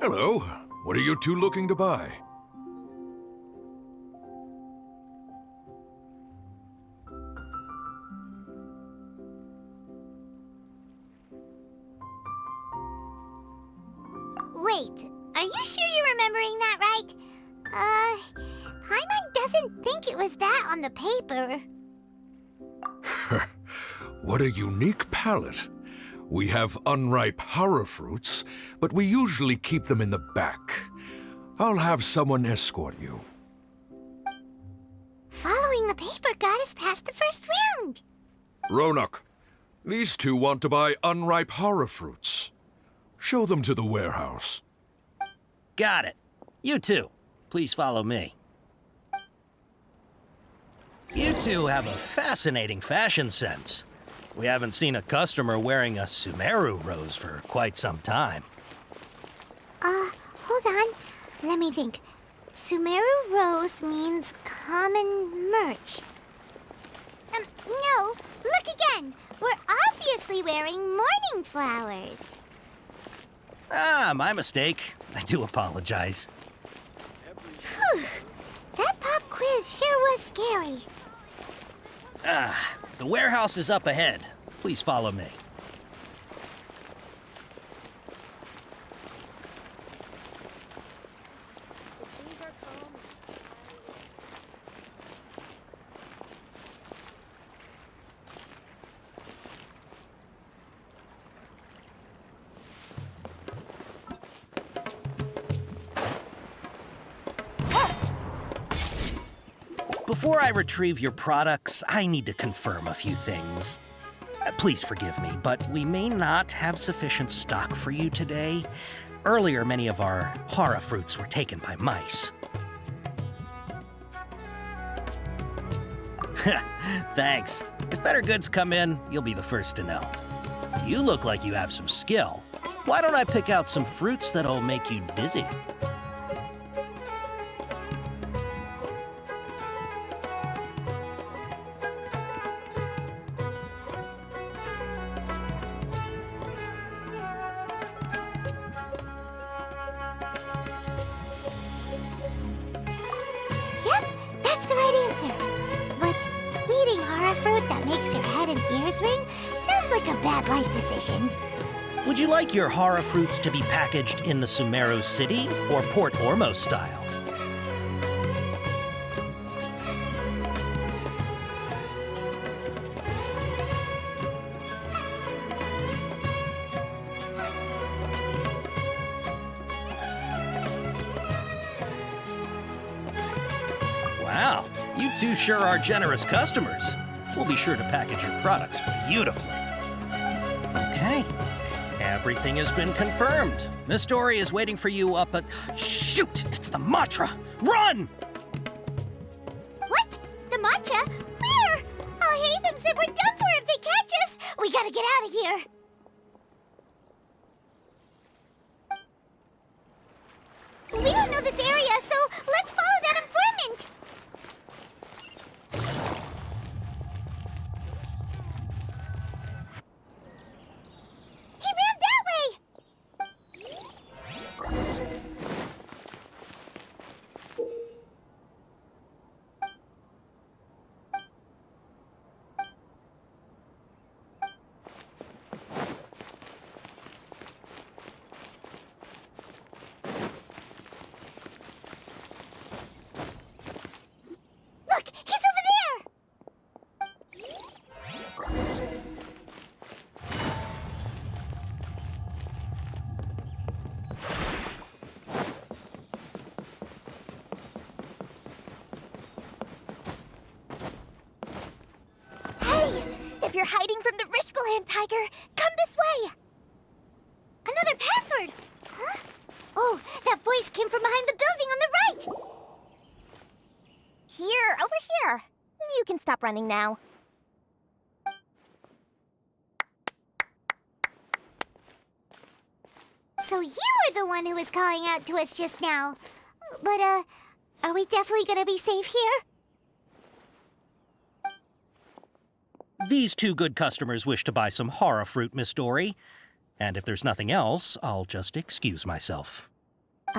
Hello. What are you two looking to buy? Wait, are you sure you're remembering that right? Paimon doesn't think it was that on the paper. What a unique palate. We have unripe horror fruits, but we usually keep them in the back. I'll have someone escort you. Following the paper got us past the first round. Ronak, these two want to buy unripe horror fruits. Show them to the warehouse. Got it. You two, please follow me. You two have a fascinating fashion sense. We haven't seen a customer wearing a Sumeru rose for quite some time. Hold on. Let me think. Sumeru rose means common merch. No. Look again. We're obviously wearing morning flowers. Ah, my mistake. I do apologize. Whew. That pop quiz sure was scary. The warehouse is up ahead. Please follow me. Before I retrieve your products, I need to confirm a few things. Please forgive me, but we may not have sufficient stock for you today. Earlier, many of our hara fruits were taken by mice. Thanks. If better goods come in, you'll be the first to know. You look like you have some skill. Why don't I pick out some fruits that'll make you dizzy? Would you like your hara fruits to be packaged in the Sumeru City or Port Ormos style? Wow, you two sure are generous customers. We'll be sure to package your products beautifully. Okay. Everything has been confirmed. Miss Dori is waiting for you up at... Shoot! It's the matra! Run! What? The matra? Where? Alhaitham said we're done for if they catch us. We gotta get out of here. We don't know this area, so let's follow that informant. If you're hiding from the Rishbalan tiger, come this way! Another password! Huh? Oh, that voice came from behind the building on the right! Here, over here. You can stop running now. So you were the one who was calling out to us just now. But, are we definitely gonna be safe here? These two good customers wish to buy some hara fruit, Miss Dori. And if there's nothing else, I'll just excuse myself.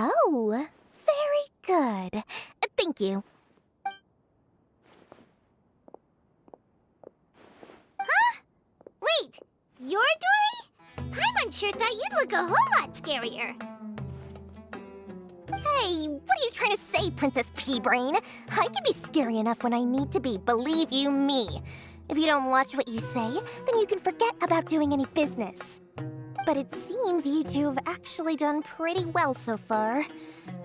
Oh, very good. Thank you. Wait, you're Dory? Paimon sure thought you'd look a whole lot scarier. Hey, what are you trying to say, Princess Pea-Brain? I can be scary enough when I need to be, believe you me. If you don't watch what you say, then you can forget about doing any business. But it seems you two have actually done pretty well so far.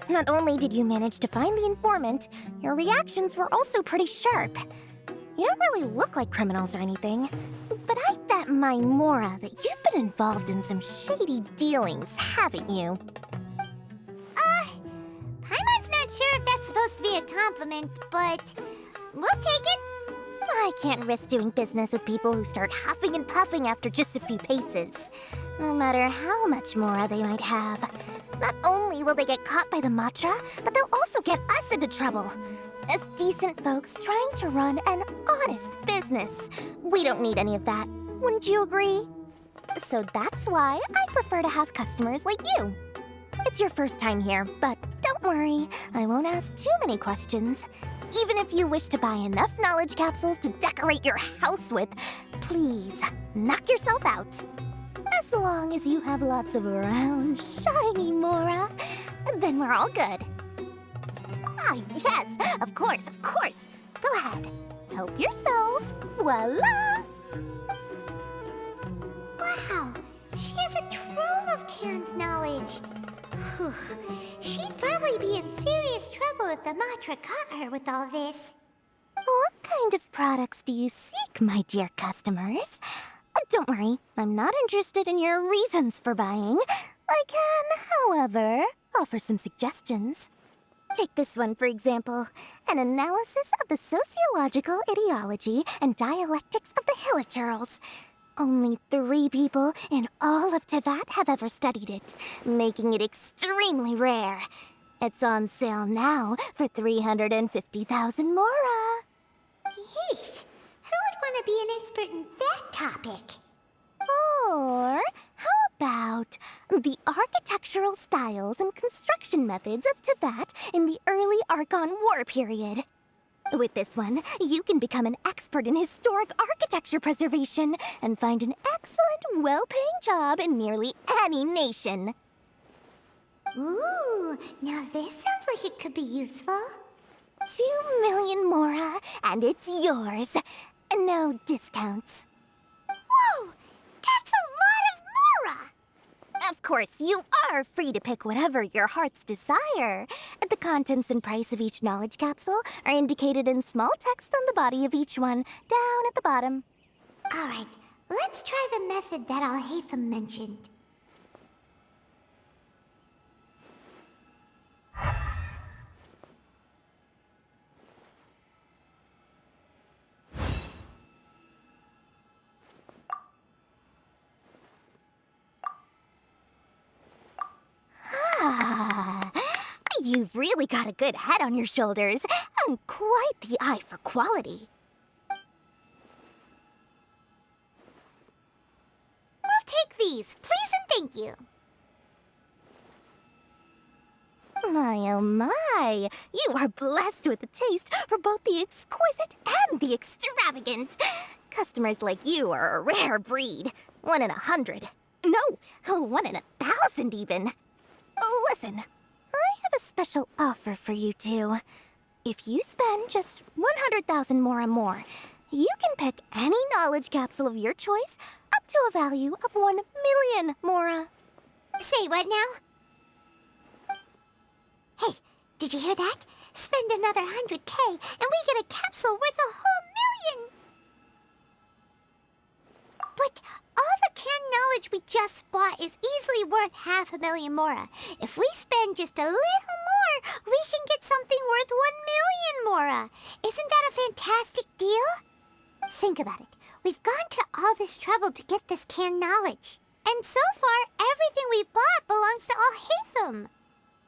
Not only did you manage to find the informant, your reactions were also pretty sharp. You don't really look like criminals or anything, but I bet my Mora that you've been involved in some shady dealings, haven't you? Paimon's not sure if that's supposed to be a compliment, but we'll take it. I can't risk doing business with people who start huffing and puffing after just a few paces, no matter how much Mora they might have. Not only will they get caught by the matra, but they'll also get us into trouble. As decent folks trying to run an honest business, we don't need any of that. Wouldn't you agree? So that's why I prefer to have customers like you. It's your first time here, but don't worry, I won't ask too many questions. Even if you wish to buy enough knowledge capsules to decorate your house with, please, knock yourself out. As long as you have lots of round, shiny Mora, then we're all good. Ah, yes, of course, of course. Go ahead, help yourselves. Voila! Wow, she has a trove of canned knowledge. Whew. She'd probably be in serious trouble if the matra caught her with all this. What kind of products do you seek, my dear customers? Don't worry, I'm not interested in your reasons for buying. I can, however, offer some suggestions. Take this one, for example. An analysis of the sociological ideology and dialectics of the Hilichurls. Only 3 people in all of Teyvat have ever studied it, making it extremely rare. It's on sale now for 350,000 Mora. Yeesh, who would want to be an expert in that topic? Or how about the architectural styles and construction methods of Teyvat in the early Archon War period? With this one, you can become an expert in historic architecture preservation and find an excellent, well-paying job in nearly any nation. Ooh, now this sounds like it could be useful. 2 million Mora, and it's yours. No discounts. Whoa, that's a lot of Mora! Of course, you are free to pick whatever your heart's desire. The contents and price of each knowledge capsule are indicated in small text on the body of each one, down at the bottom. All right, let's try the method that Alhaitham mentioned. You've really got a good head on your shoulders, and quite the eye for quality. We'll take these, please and thank you. My oh my, you are blessed with a taste for both the exquisite and the extravagant. Customers like you are a rare breed. 1 in 100. No, 1 in 1,000 even. Listen, I have a special offer for you two. If you spend just 100,000 more, you can pick any knowledge capsule of your choice up to a value of 1 million Mora. Say what now? Hey, did you hear that? Spend another 100K and we get a capsule worth a whole 1 million! But all the canned knowledge we just bought is easily worth 500,000 Mora. If we spend just a little more, we can get something worth 1 million Mora. Isn't that a fantastic deal? Think about it. We've gone to all this trouble to get this canned knowledge. And so far, everything we bought belongs to Alhaitham.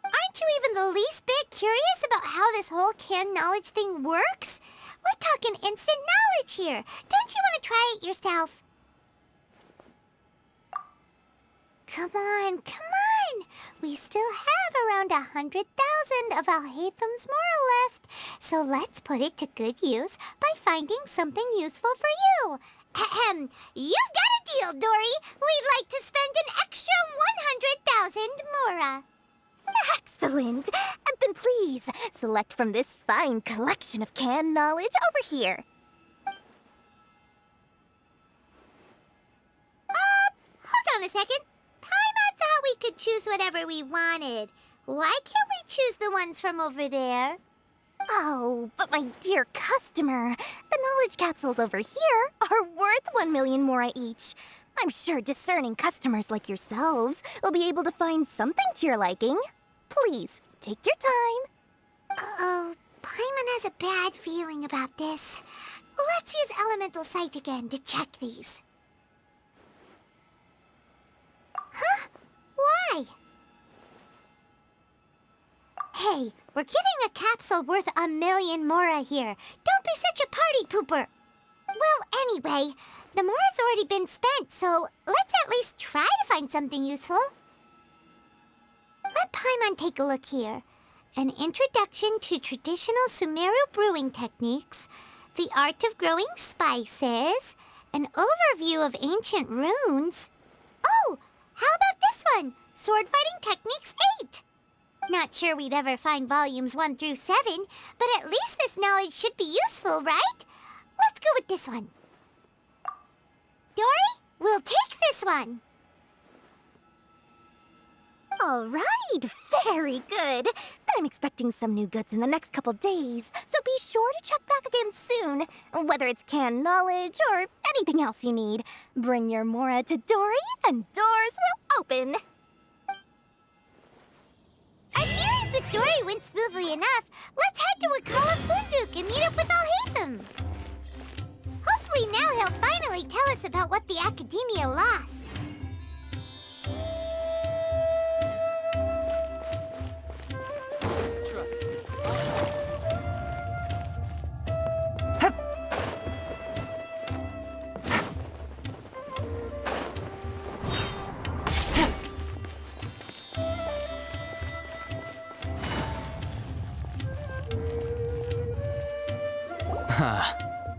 Aren't you even the least bit curious about how this whole canned knowledge thing works? We're talking instant knowledge here. Don't you want to try it yourself? Come on, come on. we still have around 100,000 of Alhaitham's mora left, so let's put it to good use by finding something useful for you. Ahem. You've got a deal, Dori. We'd like to spend an extra 100,000 mora. Excellent! Then please, select from this fine collection of canned knowledge over here. Hold on a second. Paimon thought we could choose whatever we wanted. Why can't we choose the ones from over there? Oh, but my dear customer, the knowledge capsules over here are worth 1 million mora each. I'm sure discerning customers like yourselves will be able to find something to your liking. Please, take your time. Oh, Paimon has a bad feeling about this. Let's use Elemental Sight again to check these. Huh? Why? Hey, we're getting a capsule worth 1 million mora here. Don't be such a party pooper. Well, anyway, the mora's already been spent, so let's at least try to find something useful. Let Paimon take a look here. An introduction to traditional Sumeru brewing techniques, the art of growing spices, an overview of ancient runes. Oh, how about this one? Sword Fighting Techniques 8. Not sure we'd ever find volumes 1 through 7, but at least this knowledge should be useful, right? Let's go with this one. Dori, we'll take this one. All right, very good. I'm expecting some new goods in the next couple days, so be sure to check back again soon. Whether it's canned knowledge or anything else you need, bring your mora to Dori and doors will open. Our dealings with Dori went smoothly enough. Let's head to Wakala Funduk and meet up with Alhaitham. Hopefully now he'll finally tell us about what the Academia lost.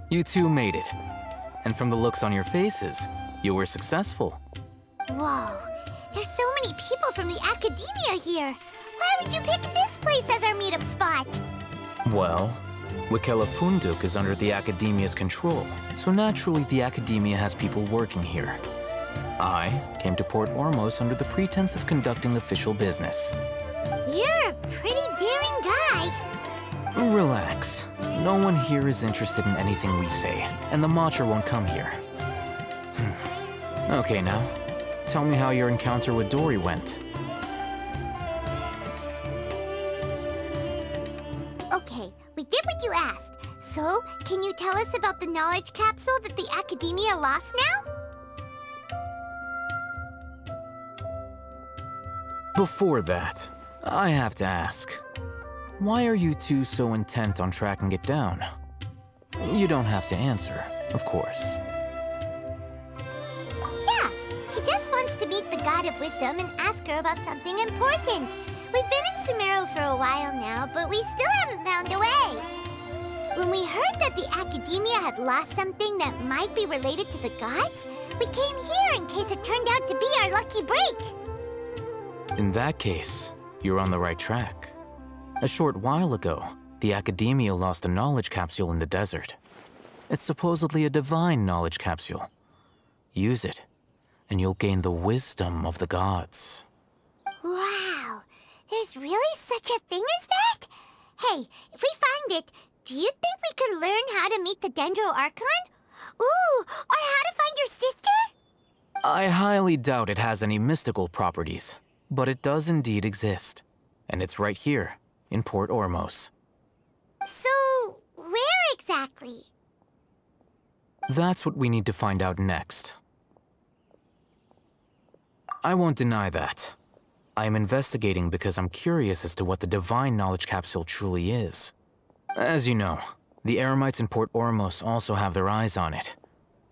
You two made it. And from the looks on your faces, you were successful. Whoa, there's so many people from the Academia here. Why would you pick this place as our meetup spot? Well, Wakala Funduk is under the Academia's control, so naturally the Academia has people working here. I came to Port Ormos under the pretense of conducting official business. You're a pretty daring guy. Relax. No one here is interested in anything we say, and the matra won't come here. Okay now, tell me how your encounter with Dori went. Okay, we did what you asked. So, can you tell us about the knowledge capsule that the Academia lost now? Before that, I have to ask, why are you two so intent on tracking it down? You don't have to answer, of course. Yeah, he just wants to meet the God of Wisdom and ask her about something important. We've been in Sumeru for a while now, but we still haven't found a way. When we heard that the Academia had lost something that might be related to the gods, we came here in case it turned out to be our lucky break. In that case, you're on the right track. A short while ago, the Academia lost a knowledge capsule in the desert. It's supposedly a divine knowledge capsule. Use it, and you'll gain the wisdom of the gods. Wow, there's really such a thing as that? Hey, if we find it, do you think we could learn how to meet the Dendro Archon? Ooh, or how to find your sister? I highly doubt it has any mystical properties, but it does indeed exist. And it's right here, in Port Ormos. So, where exactly? That's what we need to find out next. I won't deny that. I am investigating because I'm curious as to what the divine knowledge capsule truly is. As you know, the Eremites in Port Ormos also have their eyes on it.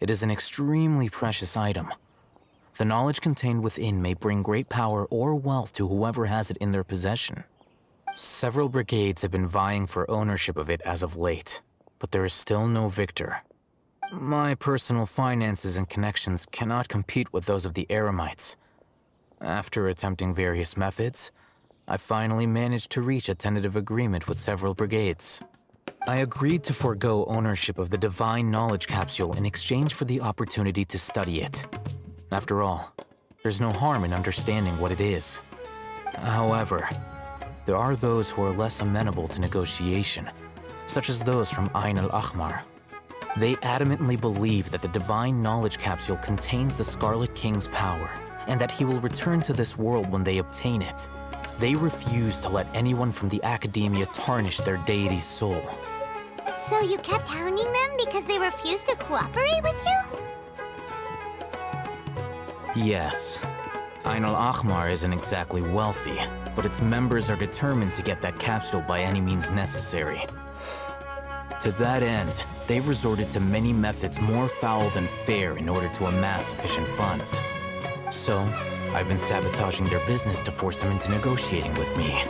It is an extremely precious item. The knowledge contained within may bring great power or wealth to whoever has it in their possession. Several brigades have been vying for ownership of it as of late, but there is still no victor. My personal finances and connections cannot compete with those of the Eremites. After attempting various methods, I finally managed to reach a tentative agreement with several brigades. I agreed to forego ownership of the Divine Knowledge Capsule in exchange for the opportunity to study it. After all, there's no harm in understanding what it is. However, there are those who are less amenable to negotiation, such as those from Ayn Al-Ahmar. They adamantly believe that the Divine Knowledge Capsule contains the Scarlet King's power, and that he will return to this world when they obtain it. They refuse to let anyone from the Academia tarnish their deity's soul. So you kept hounding them because they refused to cooperate with you? Yes. Ayn Al-Ahmar isn't exactly wealthy, but its members are determined to get that capsule by any means necessary. To that end, they've resorted to many methods more foul than fair in order to amass sufficient funds. So, I've been sabotaging their business to force them into negotiating with me.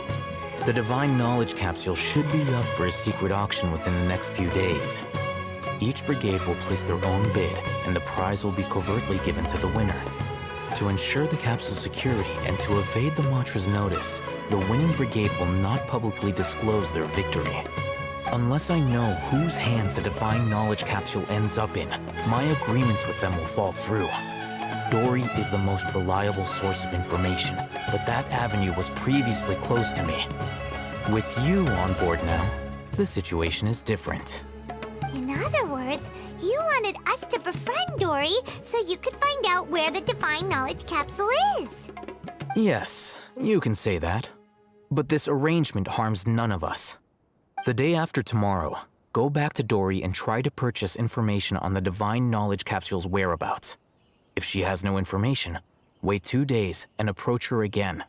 The Divine Knowledge Capsule should be up for a secret auction within the next few days. Each brigade will place their own bid, and the prize will be covertly given to the winner. To ensure the capsule's security and to evade the matra's notice, the winning brigade will not publicly disclose their victory. Unless I know whose hands the Divine Knowledge Capsule ends up in, my agreements with them will fall through. Dori is the most reliable source of information, but that avenue was previously closed to me. With you on board now, the situation is different. In other words, you wanted us to befriend Dori so you could find out where the Divine Knowledge Capsule is. Yes, you can say that. But this arrangement harms none of us. The day after tomorrow, go back to Dori and try to purchase information on the Divine Knowledge Capsule's whereabouts. If she has no information, wait 2 days and approach her again.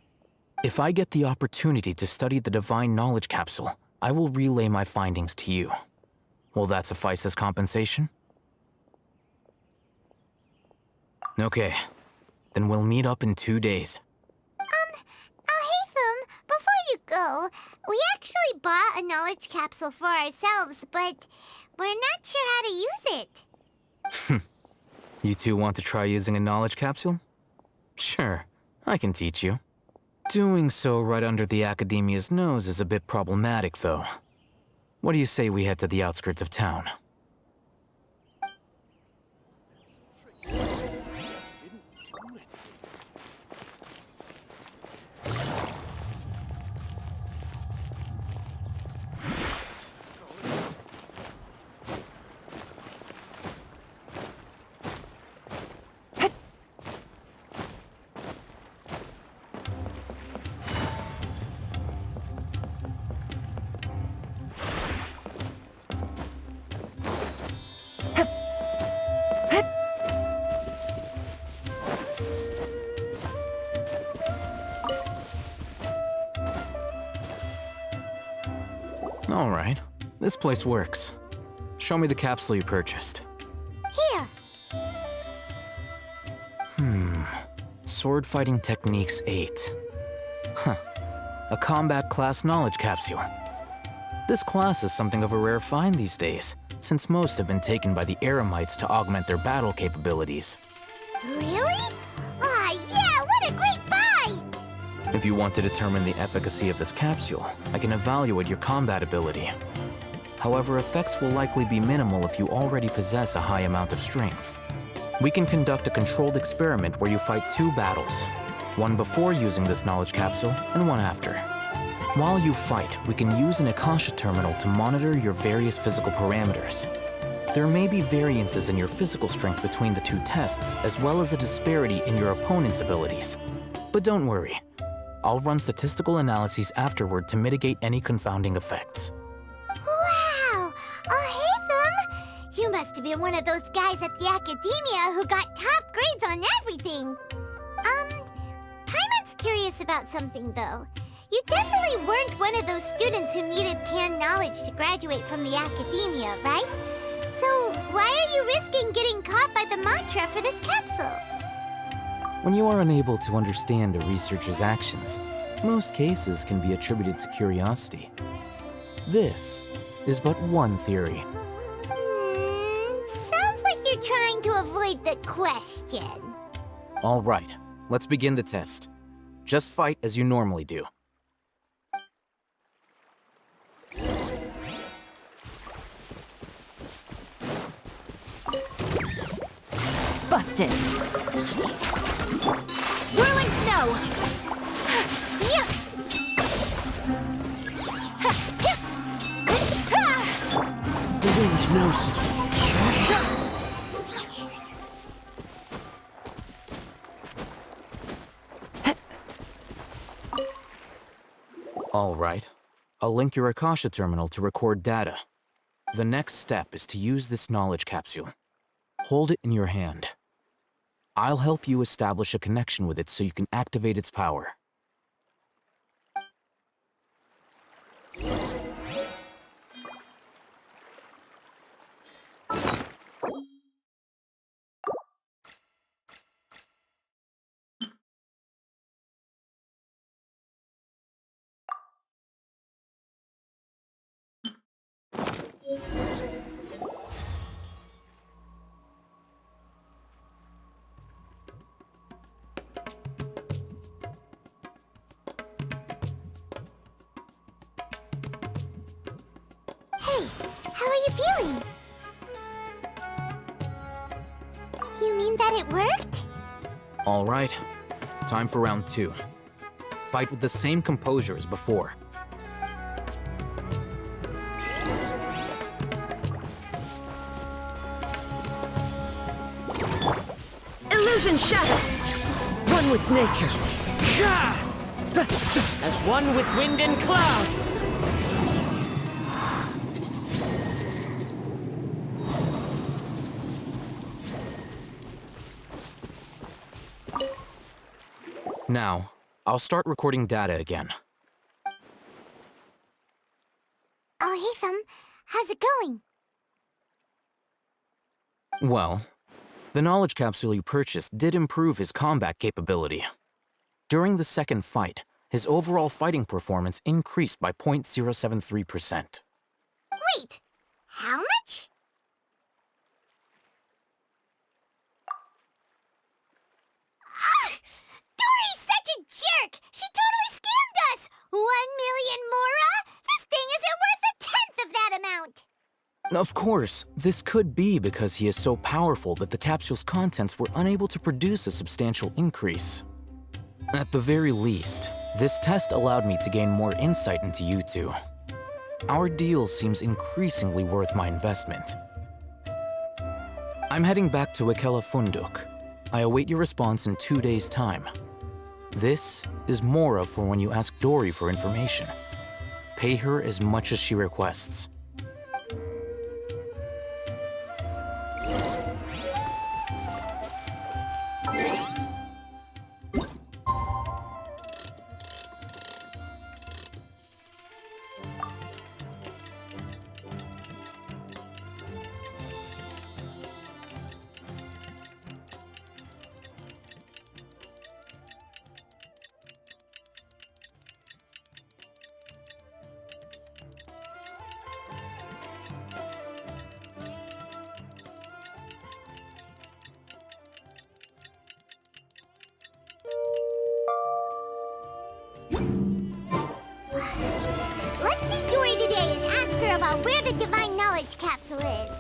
If I get the opportunity to study the Divine Knowledge Capsule, I will relay my findings to you. Will that suffice as compensation? Okay, then we'll meet up in 2 days. Alhaitham, before you go, we actually bought a knowledge capsule for ourselves, but we're not sure how to use it. You two want to try using a knowledge capsule? Sure, I can teach you. Doing so right under the Academia's nose is a bit problematic, though. What do you say we head to the outskirts of town? All right, this place works. Show me the capsule you purchased. Here. Sword Fighting Techniques 8. Huh. A combat class knowledge capsule. This class is something of a rare find these days, since most have been taken by the Eremites to augment their battle capabilities. Really? Ah, yeah, what a great buy! If you want to determine the efficacy of this capsule, I can evaluate your combat ability. However, effects will likely be minimal if you already possess a high amount of strength. We can conduct a controlled experiment where you fight 2 battles, one before using this knowledge capsule and one after. While you fight, we can use an Akasha terminal to monitor your various physical parameters. There may be variances in your physical strength between the 2 tests, as well as a disparity in your opponent's abilities. But don't worry, I'll run statistical analyses afterward to mitigate any confounding effects. Wow! Alhaitham! You must have been one of those guys at the Academia who got top grades on everything. Paimon's curious about something, though. You definitely weren't one of those students who needed canned knowledge to graduate from the Academia, right? So why are you risking getting caught by the matra for this capsule? When you are unable to understand a researcher's actions, most cases can be attributed to curiosity. This is but one theory. Sounds like you're trying to avoid the question. All right, let's begin the test. Just fight as you normally do. Busted. Whirling snow. Yeah. The wind knows me. All right. I'll link your Akasha terminal to record data. The next step is to use this knowledge capsule. Hold it in your hand. I'll help you establish a connection with it so you can activate its power. Hey, how are you feeling? You mean that it worked? All right. Time for round 2. Fight with the same composure as before. Illusion shatter. One with nature. As one with wind and cloud. Now, I'll start recording data again. Alhaitham, how's it going? Well, the knowledge capsule you purchased did improve his combat capability. During the second fight, his overall fighting performance increased by 0.073%. Wait, how much? Dori's such a jerk! She totally scammed us! 1 million mora? This thing isn't worth a tenth of that amount! Of course, this could be because he is so powerful that the capsule's contents were unable to produce a substantial increase. At the very least, this test allowed me to gain more insight into you two. Our deal seems increasingly worth my investment. I'm heading back to Ikela Funduk. I await your response in 2 days' time. This is Mora for when you ask Dori for information. Pay her as much as she requests. Let's see Dori today and ask her about where the divine knowledge capsule is.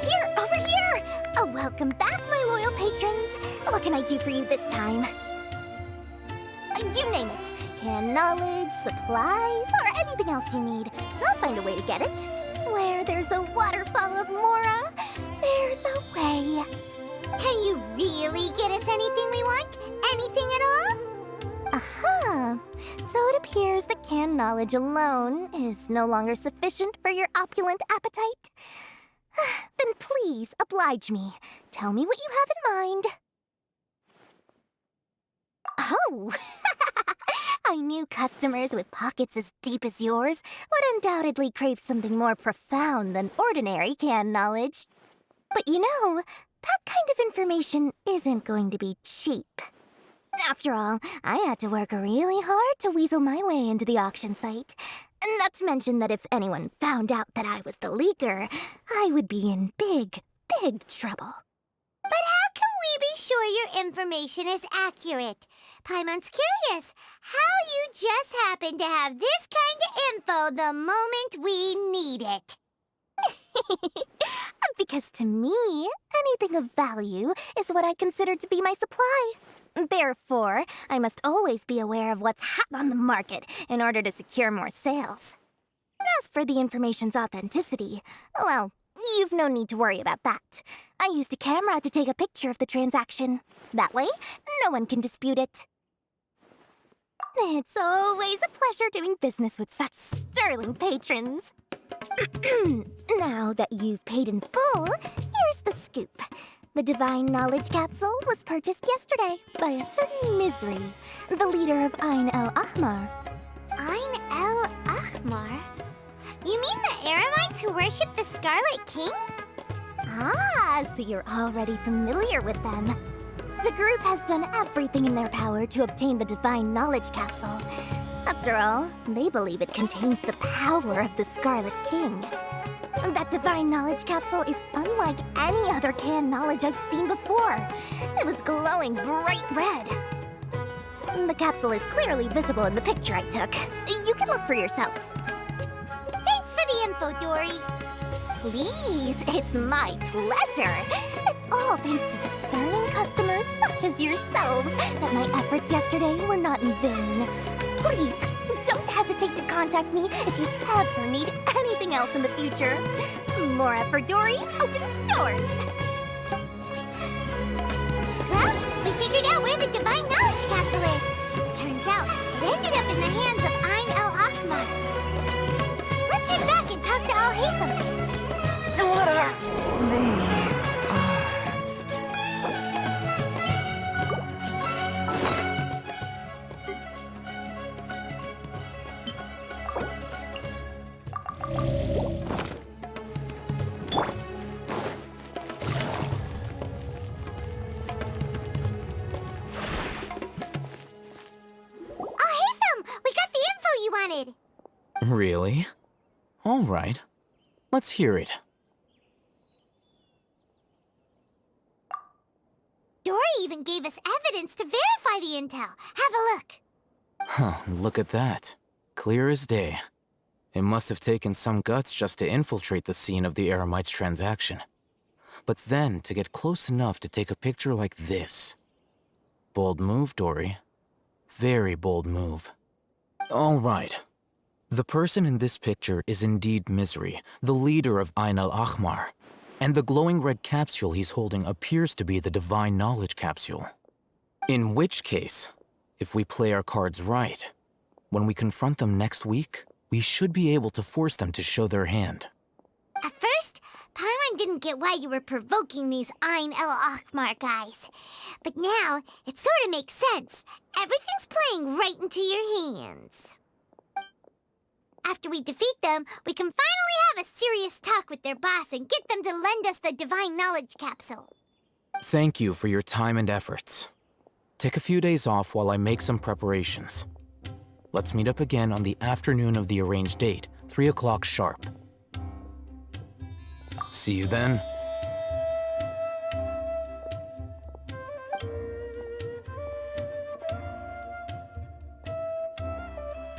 Here, over here! Oh, welcome back, my loyal patrons. What can I do for you this time? You name it. Canned knowledge, supplies, or anything else you need. I'll find a way to get it. Where there's a waterfall of Mora, there's a way. Can you really get us anything we want? Anything at all? Aha! So it appears that canned knowledge alone is no longer sufficient for your opulent appetite. Then please, oblige me. Tell me what you have in mind. Oh! I knew customers with pockets as deep as yours would undoubtedly crave something more profound than ordinary canned knowledge. But you know, that kind of information isn't going to be cheap. After all, I had to work really hard to weasel my way into the auction site. Not to mention that if anyone found out that I was the leaker, I would be in big, big trouble. But how can we be sure your information is accurate? Paimon's curious how you just happen to have this kind of info the moment we need it. Because to me, anything of value is what I consider to be my supply. Therefore, I must always be aware of what's hot on the market in order to secure more sales. As for the information's authenticity, well, you've no need to worry about that. I used a camera to take a picture of the transaction. That way, no one can dispute it. It's always a pleasure doing business with such sterling patrons. Now that you've paid in full, here's the scoop. The Divine Knowledge Capsule was purchased yesterday by a certain Misery, the leader of Ayn Al-Ahmar. Ayn Al-Ahmar? You mean the Eremites who worship the Scarlet King? Ah, so you're already familiar with them. The group has done everything in their power to obtain the Divine Knowledge Capsule. After all, they believe it contains the power of the Scarlet King. That Divine Knowledge Capsule is unlike any other canned knowledge I've seen before. It was glowing bright red. The capsule is clearly visible in the picture I took. You can look for yourself. Thanks for the info, Dori. Please, it's my pleasure. It's all thanks to discerning customers such as yourselves that my efforts yesterday were not in vain. Please, don't hesitate to contact me if you ever need anything else in the future. More effort, Dori, opens doors. Well, we figured out where the Divine Knowledge Capsule is. Turns out, it ended up in the hands of Ayn Al-Ahmar. Let's head back and talk to Alhaitham. What are the odds? Alhaitham, we got the info you wanted. Really? All right. Let's hear it. Dori even gave us evidence to verify the intel. Have a look. Huh, look at that. Clear as day. It must have taken some guts just to infiltrate the scene of the Eremites' transaction. But then to get close enough to take a picture like this. Bold move, Dori. Very bold move. All right. The person in this picture is indeed Misery, the leader of Ayn Al-Ahmar. And the glowing red capsule he's holding appears to be the Divine Knowledge Capsule. In which case, if we play our cards right, when we confront them next week, we should be able to force them to show their hand. At first, Paimon didn't get why you were provoking these Ayn Al-Ahmar guys. But now, it sort of makes sense. Everything's playing right into your hands. After we defeat them, we can finally have a serious talk with their boss and get them to lend us the Divine Knowledge Capsule. Thank you for your time and efforts. Take a few days off while I make some preparations. Let's meet up again on the afternoon of the arranged date, 3 o'clock sharp. See you then.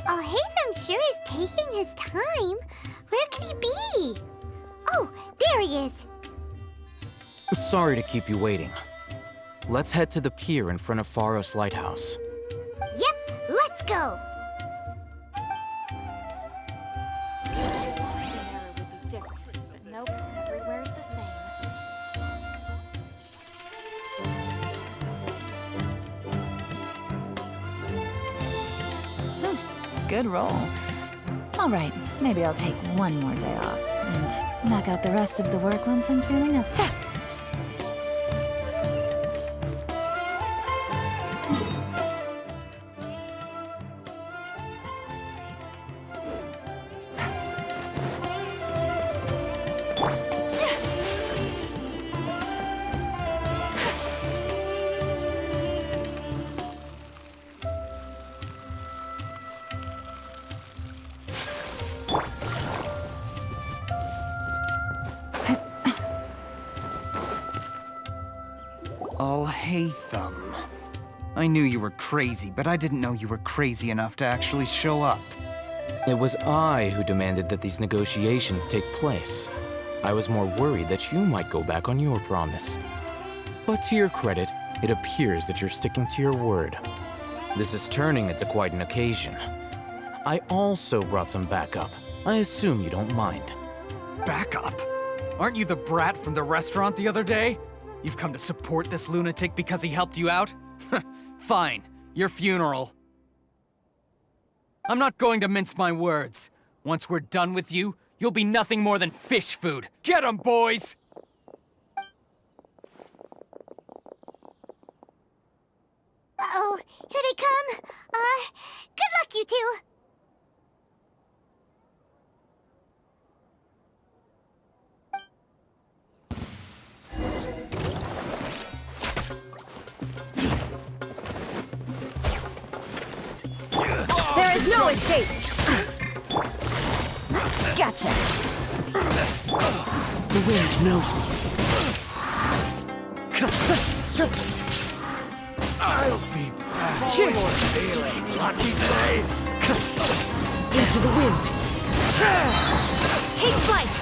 Alhaitham sure is taking his time. Where could he be? Oh, there he is. Sorry to keep you waiting. Let's head to the pier in front of Pharos Lighthouse. Yep, let's go. Would be different, but nope, everywhere's the same. Good roll. All right, maybe I'll take one more day off. And knock out the rest of the work once I'm feeling up to it. Alhaitham. I knew you were crazy, but I didn't know you were crazy enough to actually show up. It was I who demanded that these negotiations take place. I was more worried that you might go back on your promise. But to your credit, it appears that you're sticking to your word. This is turning into quite an occasion. I also brought some backup. I assume you don't mind. Backup? Aren't you the brat from the restaurant the other day? You've come to support this lunatic because he helped you out? Fine, your funeral. I'm not going to mince my words. Once we're done with you, you'll be nothing more than fish food. Get 'em, boys! Uh-oh, here they come. Good luck, you two. There is no escape! Gotcha! The wind knows me. I'll be back. Cheer. Feeling lucky today. Into the wind. Take flight!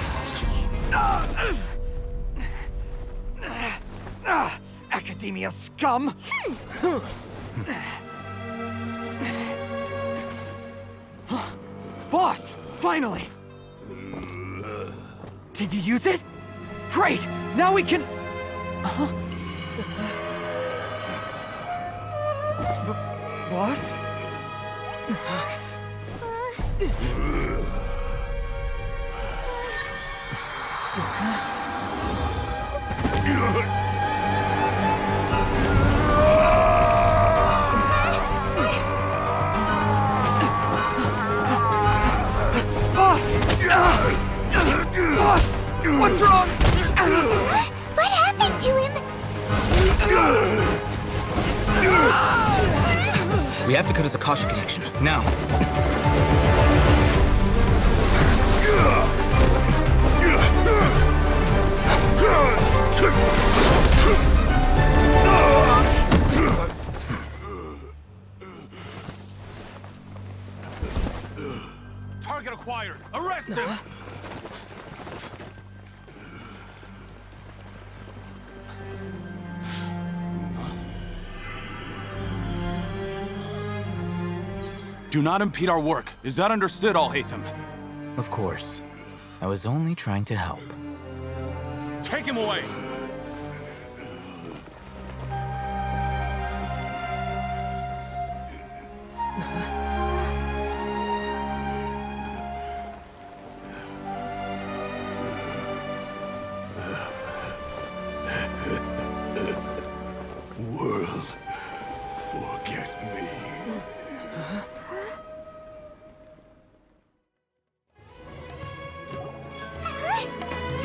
Academia scum! Boss! Finally! Did you use it? Great! Now we can... Boss? Boss! What's wrong? What happened to him? We have to cut his Akasha connection, now. Target acquired. Arrest him. Do not impede our work. Is that understood, Alhaitham? Of course. I was only trying to help. Take him away! World, forget me.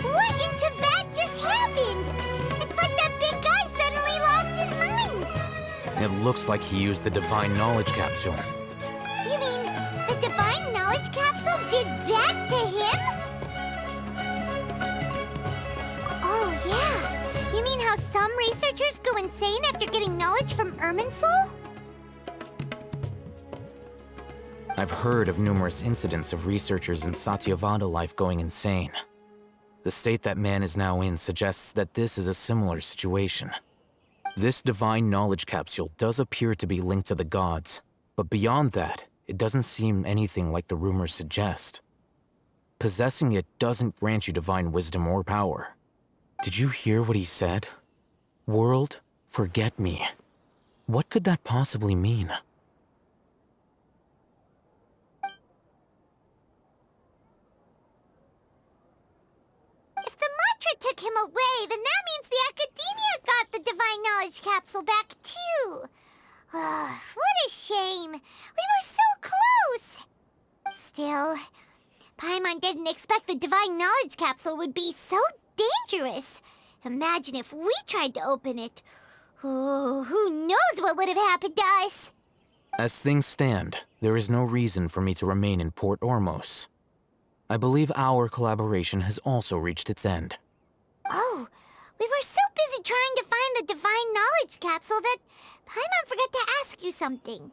What in Tibet just happened? It's like that big guy suddenly lost his mind. It looks like he used the Divine Knowledge Capsule. You mean the Divine Knowledge Capsule did that to him? Oh, yeah. You mean how some researchers go insane after getting knowledge from Irminsul? I've heard of numerous incidents of researchers in Satyavada life going insane. The state that man is now in suggests that this is a similar situation. This Divine Knowledge Capsule does appear to be linked to the gods, but beyond that, it doesn't seem anything like the rumors suggest. Possessing it doesn't grant you divine wisdom or power. Did you hear what he said? World, forget me. What could that possibly mean? took him away, then that means the Academia got the Divine Knowledge Capsule back, too. What a shame. We were so close. Still, Paimon didn't expect the Divine Knowledge Capsule would be so dangerous. Imagine if we tried to open it. Oh, who knows what would have happened to us? As things stand, there is no reason for me to remain in Port Ormos. I believe our collaboration has also reached its end. Oh, we were so busy trying to find the Divine Knowledge Capsule that Paimon forgot to ask you something.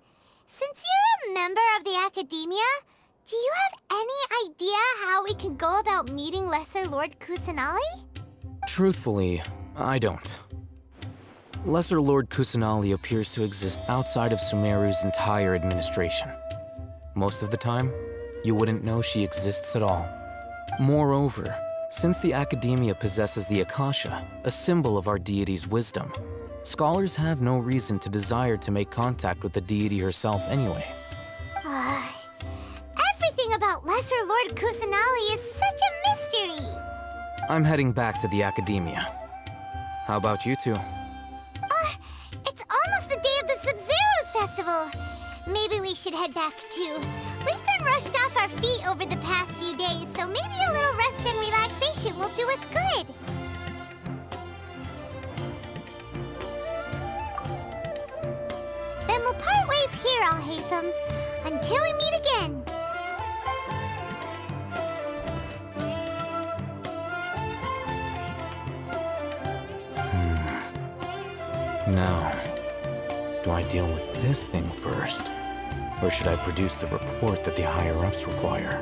Since you're a member of the Academia, do you have any idea how we could go about meeting Lesser Lord Kusanali? Truthfully, I don't. Lesser Lord Kusanali appears to exist outside of Sumeru's entire administration. Most of the time, you wouldn't know she exists at all. Moreover, since the Academia possesses the Akasha, a symbol of our deity's wisdom, scholars have no reason to desire to make contact with the deity herself anyway. Everything about Lesser Lord Kusanali is such a mystery! I'm heading back to the Academia. How about you two? It's almost the day of the Sub-Zeros Festival. Maybe we should head back too. We've been rushed off our feet over the past few days, so maybe a little rest and relaxation will do us good. Then we'll part ways here, Alhaitham, until we meet again. Now, do I deal with this thing first? Or should I produce the report that the higher-ups require?